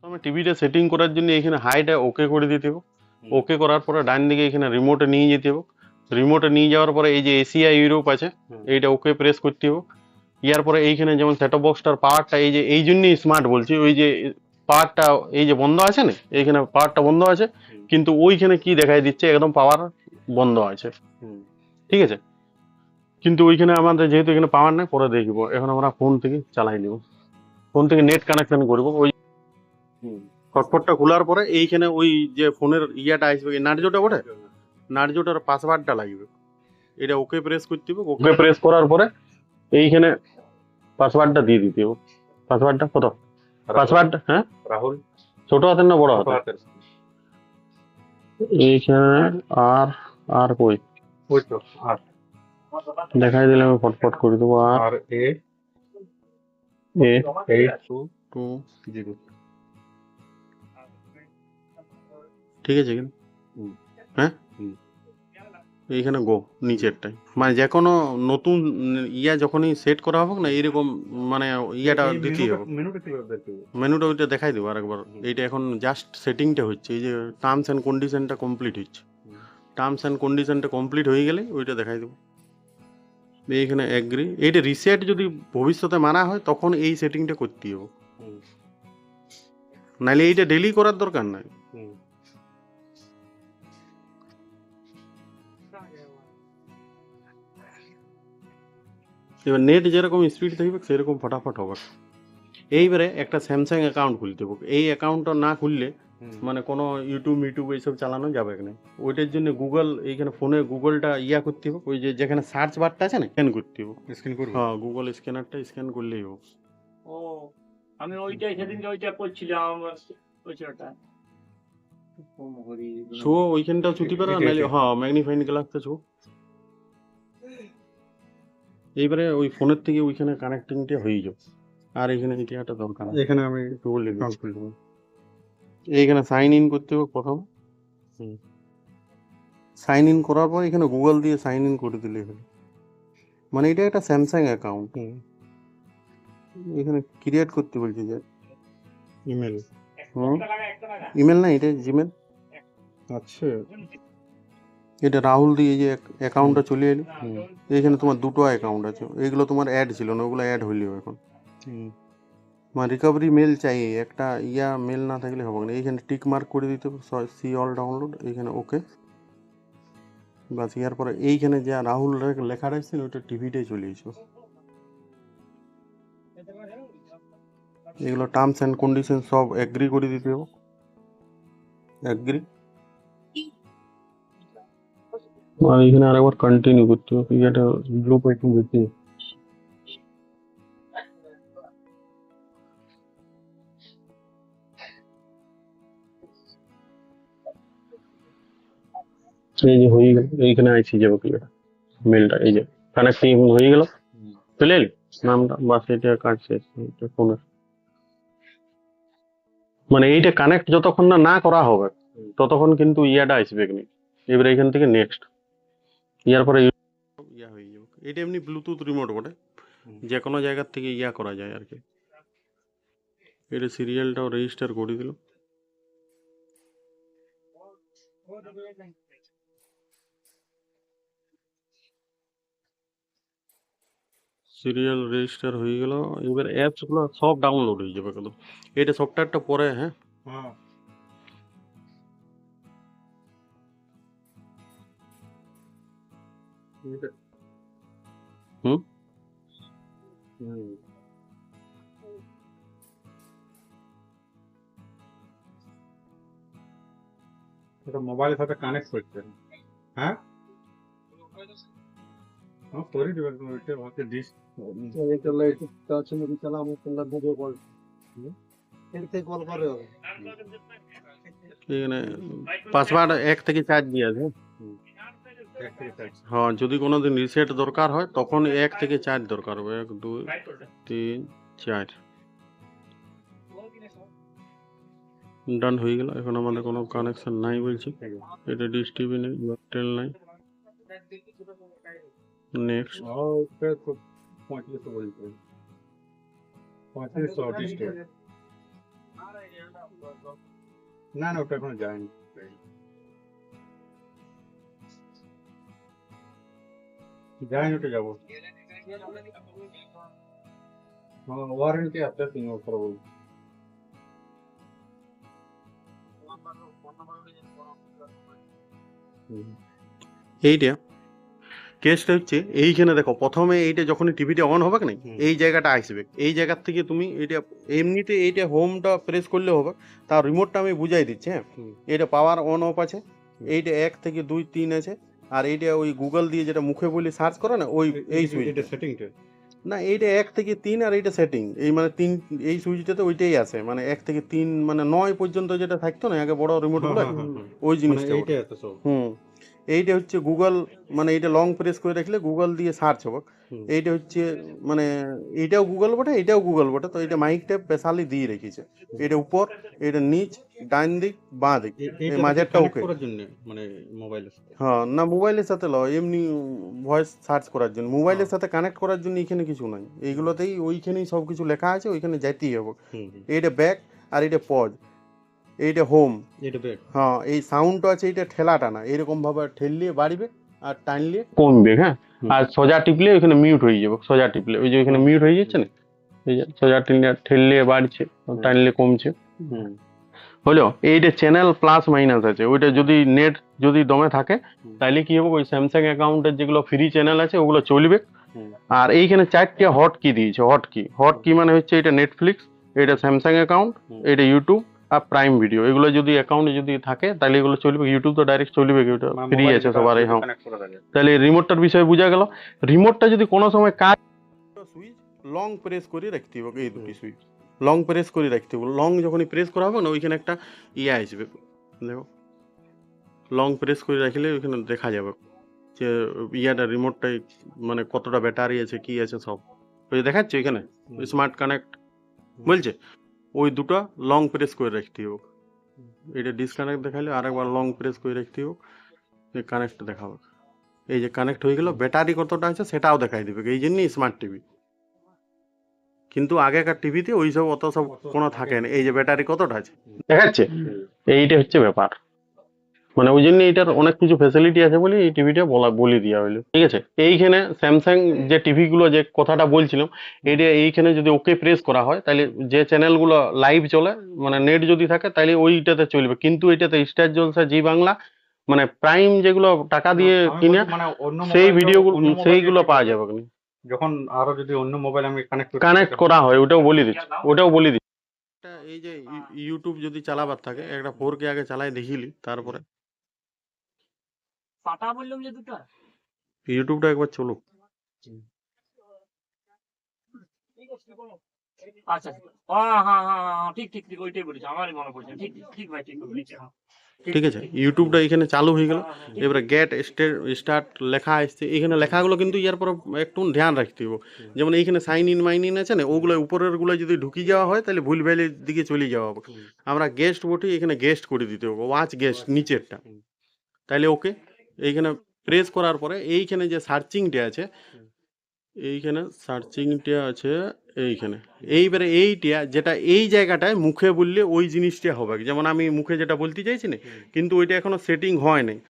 আমি টিভিটা সেটিং করার জন্য এখানে হাইটা ওকে করে দিতে হবে। ওকে করার পরে ডান দিকে এখানে রিমোটে নিয়ে যেতে হবে। রিমোটে নিয়ে যাওয়ার পরে এই যে এশিয়া ইউরোপ আছে এইটা ওকে প্রেস করতে হবে। ইয়ার পরে এইখানে যেমন সেটঅপ বক্সটার পাওয়ারটা এই যে এই জন্যই স্মার্ট বলছি, ওই যে পাওয়ারটা এই যে বন্ধ আছে না, এইখানে পাওয়ারটা বন্ধ আছে, কিন্তু ওইখানে কি দেখাই দিচ্ছে একদম পাওয়ার বন্ধ আছে। ঠিক আছে, কিন্তু ওইখানে আমাদের যেহেতু এখানে পাওয়ার নাই, পরে দেখবো। এখন আমরা ফোন থেকে চালাই নিব, ফোন থেকে নেট কানেকশন করবো। ওই হটস্পটটা খোলার পরে এইখানে ওই যে ফোনের ইয়াটা আসবে, নার্জোটা বটে, নার্জোটার পাসওয়ার্ডটা লাগবে, এটা ওকে প্রেস করতে হবে। ওকে প্রেস করার পরে এইখানে পাসওয়ার্ডটা দিয়ে দিতে হবে। পাসওয়ার্ডটা কত? পাসওয়ার্ড হ্যাঁ রাহুল, ছোট হাতের না বড় হাতের? এইখানে আর আর কই ওই তো আর দেখাই দিলে আমি ফটফট করে দেবো। আর এ এ 820 ঠিক আছে কিন্তু হ্যাঁ এইখানে গো নিচেরটাই, মানে যে কোনো নতুন ইয়া যখনই সেট করা হবে না এরকম, মানে ইয়াটা দিতেই হবে। মেনুটা ওইটা দেখাই দেবো আরেকবার। এইটা এখন জাস্ট সেটিংটা হচ্ছে, এই যে টার্মস অ্যান্ড কন্ডিশনটা কমপ্লিট হচ্ছে। টার্মস অ্যান্ড কন্ডিশনটা কমপ্লিট হয়ে গেলে ওইটা দেখাই দেবো। এইখানে অ্যাগ্রি, এইটা রিসেট যদি ভবিষ্যতে মানা হয় তখন এই সেটিংটা করতে হবে, নাহলে এইটা ডেলি করার দরকার নাই। এবার নেট যেরকম স্পিড থাকবে সেরকম ফটাফট হবে। এইবারে একটা স্যামসাং অ্যাকাউন্ট খুলতে হবে। এই অ্যাকাউন্টটা না খুললে মানে কোনো ইউটিউব এইসব চালানো যাবে না। ওইটার জন্য গুগল, এইখানে ফোনে গুগলটা ইয়া করতে হবে, ওই যে যেখানে সার্চ বারটা আছে না, স্ক্যান করতে হবে। স্ক্যান করব? হ্যাঁ, গুগল স্ক্যানারটা স্ক্যান করলেই হবে। ও আমি ওইটাই সেদিনকে ওইটা করছিলাম ওই ছেলেটা ছো ওইখানটাও ছুটি পারে, নাহলে হ্যাঁ ম্যাগনিফাইং গ্লাসটা ছো। এইবারে ওই ফোনের থেকে ওইখানে কানেক্টিংটা হয়ে যাবে। আর এখানে এটা দরকার, এখানে আমি গুগল অ্যাকাউন্ট খুলব। এইখানে সাইন ইন করতে হবে প্রথম। সাইন ইন করার পর এখানে গুগল দিয়ে সাইন ইন করে দিলে হলো। মানে এটা একটা স্যামসাং অ্যাকাউন্ট, এখানে ক্রিয়েট করতে বলছি যে ইমেল। ইমেল না, এটা জিমেল। আচ্ছা, এটা রাহুল দিয়ে যে অ্যাকাউন্টটা চলে এলো। এখানে তোমার দুটো অ্যাকাউন্ট আছে, এইগুলো তোমার অ্যাড ছিল না, ওগুলো অ্যাড হইলেও এখন মানে রিকভারি মেল চাই, একটা ইয়া মেল না থাকলে হবে না। এইখানে টিক মার্ক করে দিতে হবে, সি অল ডাউনলোড, এইখানে ওকে বাস। ইয়ার পরে এইখানে যা রাহুল লেখা রাখছেন ওইটা টিভিটাই চলে এসো। এগুলো টার্মস অ্যান্ড কন্ডিশন সব এগ্রি করে দিতে হবে। এগ্রি, আর এখানে আরেকবার কন্টিনিউ করতে হবে। এটা ব্লু পাইটিং দিতে এই যে হয়ে গেল, এইখানে আইসি যাবে ক্লিয়ার মেলটা, এই যে কানেক্টিং হয়ে গেল, চলে এলি নামটা, বাস এটা কাজ শেষ। এটা ফোনের মানে এইটা কানেক্ট যতক্ষণ না করা হবে ততক্ষণ কিন্তু ইয়াটা আসবে না। এবারে এখান থেকে নেক্সট, ইয়ার পরে ইয়া হয়ে যাবে। এটা এমনি ব্লুটুথ রিমোট বটে, যে কোনো জায়গার থেকে ইয়া করা যায় আর কি। এটা সিরিয়ালটাও রেজিস্টার করে দিল। সিরিয়াল রেজিস্টার হয়ে গেল। এবার অ্যাপস গুলো সব ডাউনলোড হয়ে যাবে একদম। এটা সফটওয়্যারটা পরে হ্যাঁ হুম এটা মোবাইলের সাথে কানেক্ট করতে। হ্যাঁ করে দেবেন, ওইটা আমাকে ডিশ এখানে পাসওয়ার্ড 1 থেকে 4 দিয়ে আছে। হ্যাঁ, যদি কোনোদিন রিসেট দরকার হয় তখন 1 থেকে 4 দরকার হবে। 1 2 3 4 ডান হয়ে গেল। এখন আমাদের কোনো কানেকশন নাই বলছি, এটা ডিশ টিভি নেই, এয়ারটেল নাই। নেক্সট 3500 বলতে 3500 ডিশ। না না ওটা এখনো যায়নি। যায়নি, ওটা যাবো। ওয়ারেন্টি আছে 3 বছর বলবো। এইটা কেসটা হচ্ছে এইখানে দেখো, প্রথমে এইটা যখনই টিভিটা অন হবে না, এই জায়গাটা আসবে, এই জায়গার থেকে তুমি এটা এমনিতে এইটা হোমটা প্রেস করলে হবে, তার রিমোটটা আমি বুঝাই দিচ্ছি। হ্যাঁ, এটা পাওয়ার অন অফ আছে, এইটা 1 থেকে 2 3 আছে, আর এইটা ওই গুগল দিয়ে যেটা মুখে বলে সার্চ করে না, ওই এই সুইচ এটা সেটিংটা। না, এইটা 1 থেকে 3 আর এইটা সেটিং, এই মানে 3 এই সুইচটাতে ওইটাই আছে, মানে 1 থেকে 3 মানে 9 পর্যন্ত যেটা থাকতো না আগে বড় রিমোট গুলো, ওই জিনিসটা এইটাই আছে সব। এইটা হচ্ছে গুগল, মানে এইটা লং প্রেস করে রাখলে গুগল দিয়ে সার্চ হবে। এইটা হচ্ছে মানে এইটাও গুগল বটে, এটাও গুগল বটে, তো এটা মাইকটা স্পেশালি দিয়ে রেখেছে, এটা উপর, এটা নিচ, ডান দিক, বাঁ দিক, এই মাঝেরটা ওকে করার জন্য মানে মোবাইলের সাথে। হ্যাঁ, না মোবাইলের সাথে লয়, এমনি ভয়েস সার্চ করার জন্য, মোবাইলের সাথে কানেক্ট করার জন্য এখানে কিছু নাই, এইগুলোতেই ওইখানেই সব কিছু লেখা আছে, ওইখানে যাইতেই হবে। এইটা ব্যাক আর এটা পজ, এইটা হোম, এটা ব্যাক। হ্যাঁ, এই সাউন্ডটা আছে, এইটা ঠেলা টানা, এরকম ভাবে ঠেললে বাড়বে আর টানলে কমবে। হ্যাঁ, আর সোজা টিপলে ওইখানে মিউট হয়ে যাবে, সোজা টিপলে ওই যে ওইখানে মিউট হয়ে যাচ্ছে না, এই যে সোজা ঠেললে বাড়ছে, টানলে কমছে। হলো এইটা চ্যানেল প্লাস মাইনাস আছে, ওইটা যদি নেট যদি দমে থাকে তাহলে কি হবে, ওই স্যামসাং অ্যাকাউন্টের যেগুলো ফ্রি চ্যানেল আছে ওগুলো চলবে। আর এইখানে 4টা হট কি দিয়েছে, হট কি মানে হচ্ছে এটা নেটফ্লিক্স, এটা স্যামসাং অ্যাকাউন্ট, এটা ইউটিউব আর প্রাইম ভিডিও, এগুলো যদি অ্যাকাউন্টে যদি থাকে তাহলে এগুলো চলবে। ইউটিউব তো ডাইরেক্ট চলবে, ওটা ফ্রি আছে সবার। হ্যাঁ, তাহলে রিমোটটার বিষয়ে বোঝা গেল। রিমোটটা যদি কোনো সময় কাজ, সুইচ লং প্রেস করে রাখতে হবে, এই দুটি সুইচ লং প্রেস করে রাখতে হবে, লং যখনই প্রেস করা হবে না ওইখানে একটা ইয়ে আসবে, দেখো লং প্রেস করে রাখলে ওইখানে দেখা যাবে যে ইয়াটা রিমোটটাই মানে কতটা ব্যাটারি আছে কি আছে সব ওই দেখাচ্ছে এখানে, স্মার্ট কানেক্ট বলছে, ওই দুটো লং প্রেস করে রাখতে হবে। এটা ডিসকানেক্ট দেখালে আরেকবার লং প্রেস করে রাখতে হবে, এই কানেক্ট দেখাবে, এই যে কানেক্ট হয়ে গেল, ব্যাটারি কতটা আছে সেটাও দেখাই দেবে, এই জন্যই স্মার্ট টিভি। কিন্তু আগেকার টিভিতে ওই সব অত সব কোনো থাকে না, এই যে ব্যাটারি কতটা আছে দেখাচ্ছে, এইটা হচ্ছে ব্যাপার, মানে ওই জন্য এটার অনেক কিছু ফ্যাসিলিটি আছে বলে এই টিভিটা বলে দেওয়া হলো। ঠিক আছে, এইখানে স্যামসাং যে টিভি গুলো যে কথাটা বলছিলাম, এটা এইখানে যদি ওকে প্রেস করা হয় তাহলে যে চ্যানেলগুলো লাইভ চলে, মানে নেট যদি থাকে তাহলে ওইটাতে চলবে, কিন্তু এটাতে স্টার জলসা, জি বাংলা, মানে প্রাইম যেগুলো টাকা দিয়ে কিনে সেই ভিডিওগুলো সেইগুলো পাওয়া যাবে না। যখন আরো যদি অন্য মোবাইল আমি কানেক্ট করা হয় ওটাও বলে দিচ্ছি। এই যে ইউটিউব যদি চালাবার থাকে, একটা 4K আগে চালাই দেখিলি, তারপরে পাটা বললাম যে দুটো ইউটিউবটা একবার চলুক। আচ্ছা, হ্যাঁ হ্যাঁ হ্যাঁ হ্যাঁ, ঠিক ঠিক ঠিক, ওইটাই বলেছি, আমারই মনে পড়ছে, ঠিক ঠিক ভাই, ঠিক বলেছি। ঠিক আছে, ইউটিউবটা এখানে চালু হয়ে গেল, এবারে গেট স্টার্ট লেখা আসছে, এখানে লেখাগুলো কিন্তু ইয়ার পর একটু ধ্যান রাখতে হবে, যেমন এইখানে সাইন ইন মাইন ইন আছে না, ওগুলো উপরের গুলো যদি ঢুকি যাওয়া হয় তাহলে ভুলভালের দিকে চলে যাওয়া হবে। আমরা গেস্ট বটি এখানে গেস্ট করে দিতে হবে, ওয়াচ গেস্ট নিচেরটা, তাহলে ওকে। এইখানে প্রেস করার পরে এইখানে যে সার্চিংটা আছে, এইখানে সার্চিংটা আছে এইখানে, এইবারে এইটা যেটা এই জায়গাটায় মুখে বললে ওই জিনিসটা হবে, যেমন আমি মুখে যেটা বলতে চাইছি না, কিন্তু ওইটা এখনো সেটিং হয় নাই,